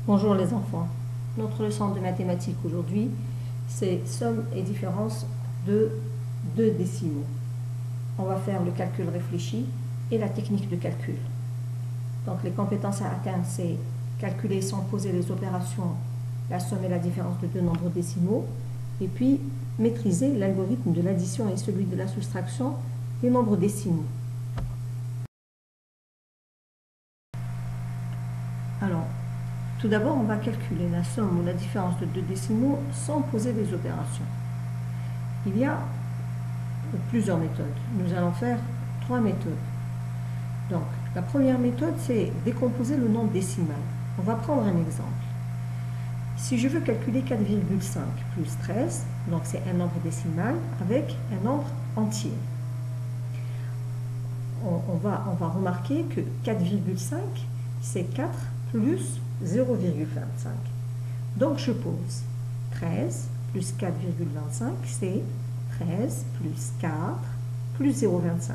Bonjour les enfants. Notre leçon de mathématiques aujourd'hui, c'est somme et différence de deux décimaux. On va faire le calcul réfléchi et la technique de calcul. Donc les compétences à atteindre, c'est calculer sans poser les opérations, la somme et la différence de deux nombres décimaux, et puis maîtriser l'algorithme de l'addition et celui de la soustraction des nombres décimaux. Alors, tout d'abord, on va calculer la somme ou la différence de deux décimaux sans poser des opérations. Il y a plusieurs méthodes. Nous allons faire 3 méthodes. Donc, la première méthode, c'est décomposer le nombre décimal. On va prendre un exemple. Si je veux calculer 4,5 plus 13, donc c'est un nombre décimal avec un nombre entier. On va remarquer que 4,5, c'est 4 plus 0,25. Donc je pose 13 plus 4,25, c'est 13 plus 4 plus 0,25.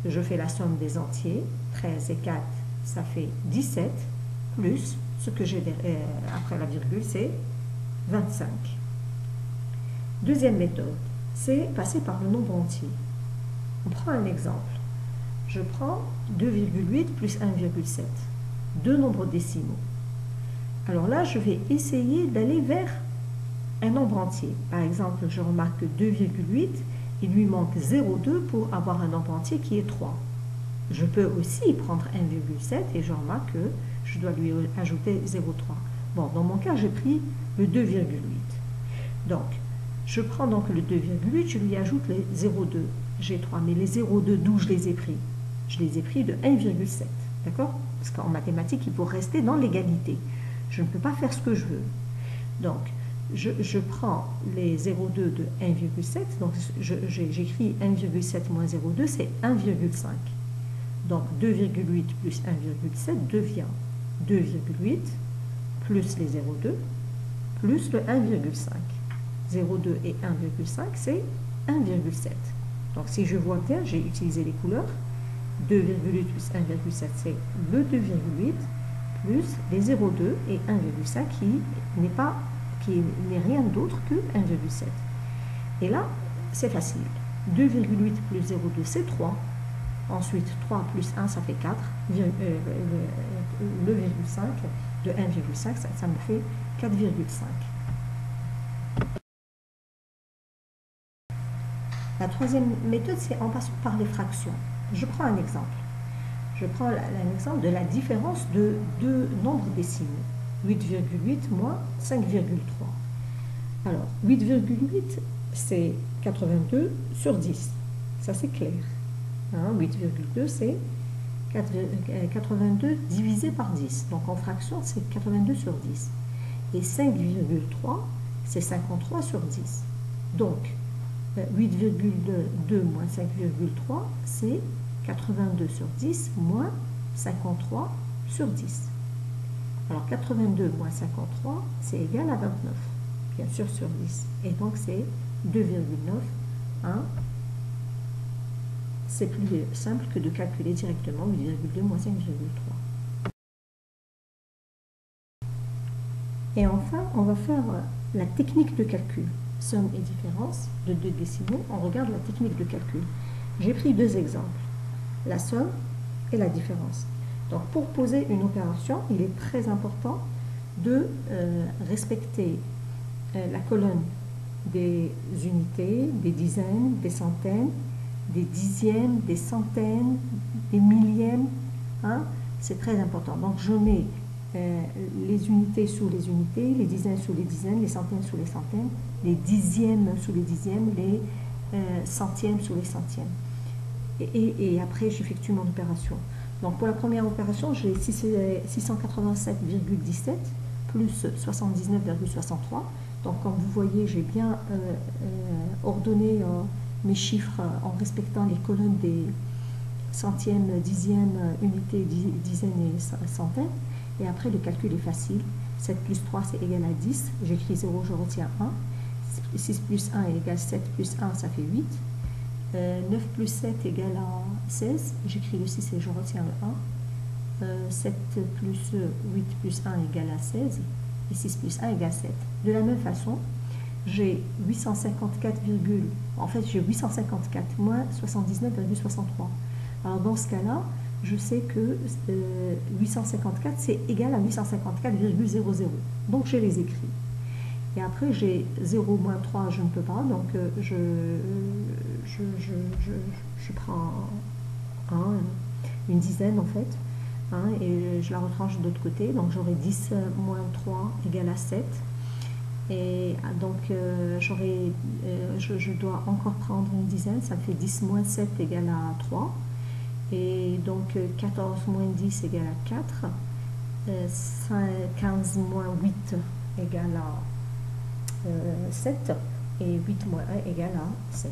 Je fais la somme des entiers. 13 et 4, ça fait 17, plus ce que j'ai après la virgule, c'est 25. Deuxième méthode, c'est passer par le nombre entier. On prend un exemple. Je prends 2,8 plus 1,7. Deux nombres décimaux. Alors là, je vais essayer d'aller vers un nombre entier. Par exemple, je remarque que 2,8, il lui manque 0,2 pour avoir un nombre entier qui est 3. Je peux aussi prendre 1,7 et je remarque que je dois lui ajouter 0,3. Bon, dans mon cas, j'ai pris le 2,8. Donc, je prends donc le 2,8, je lui ajoute les 0,2. J'ai 3, mais les 0,2, d'où je les ai pris? Je les ai pris de 1,7. D'accord? Parce qu'en mathématiques, il faut rester dans l'égalité. Je ne peux pas faire ce que je veux. Donc, je prends les 0,2 de 1,7. Donc, j'écris 1,7 moins 0,2, c'est 1,5. Donc, 2,8 plus 1,7 devient 2,8 plus les 0,2 plus le 1,5. 0,2 et 1,5, c'est 1,7. Donc, si je vois bien, j'ai utilisé les couleurs. 2,8 plus 1,7, c'est le 2,8 plus les 0,2 et 1,5 qui n'est rien d'autre que 1,7. Et là, c'est facile. 2,8 plus 0,2, c'est 3. Ensuite, 3 plus 1, ça fait 4. Le 0,5 de 1,5, ça me fait 4,5. La troisième méthode, c'est en passant par les fractions. Je prends un exemple. Je prends l'exemple de la différence de deux nombres décimaux. 8,8 moins 5,3. Alors, 8,8, c'est 82 sur 10. Ça, c'est clair. 8,2, c'est 82 divisé par 10. Donc, en fraction, c'est 82 sur 10. Et 5,3, c'est 53 sur 10. Donc, 8,2 moins 5,3, c'est 82 sur 10 moins 53 sur 10. Alors 82 moins 53, c'est égal à 29, bien sûr sur 10. Et donc c'est 2,9. C'est plus simple que de calculer directement 8,2 moins 5,3. Et enfin, on va faire la technique de calcul. Somme et différence de deux décimaux, on regarde la technique de calcul. J'ai pris deux exemples, la somme et la différence. Donc pour poser une opération, il est très important de respecter la colonne des unités, des dizaines, des centaines, des dixièmes, des centaines, des millièmes. C'est très important. Donc je mets les unités sous les unités, les dizaines sous les dizaines, les centaines sous les centaines, les dixièmes sous les dixièmes, les centièmes sous les centièmes. Et après, j'effectue mon opération. Donc pour la première opération, j'ai 687,17 plus 79,63. Donc comme vous voyez, j'ai bien ordonné mes chiffres en respectant les colonnes des centièmes, dixièmes, unités, dizaines et centaines. Et après, le calcul est facile. 7 plus 3, c'est égal à 10. J'écris 0, je retiens 1. 6 plus 1 est égal à 7 plus 1, ça fait 8. 9 plus 7 égale à 16. J'écris le 6 et je retiens le 1. 7 plus 8 plus 1 égale à 16 et 6 plus 1 égale 7. De la même façon, j'ai 854, en fait j'ai 854 moins 79,63. Alors dans ce cas-là, je sais que 854 c'est égal à 854,00. Donc je les écris. Et après j'ai 0 moins 3, je ne peux pas, donc je prends une dizaine en fait, et je la retranche de l'autre côté, donc j'aurai 10 moins 3 égale à 7. Et donc je dois encore prendre une dizaine, ça me fait 10 moins 7 égale à 3. Et donc 14 moins 10 égale à 4. 15 moins 8 égale à 7. Et 8 moins 1 égale à 7.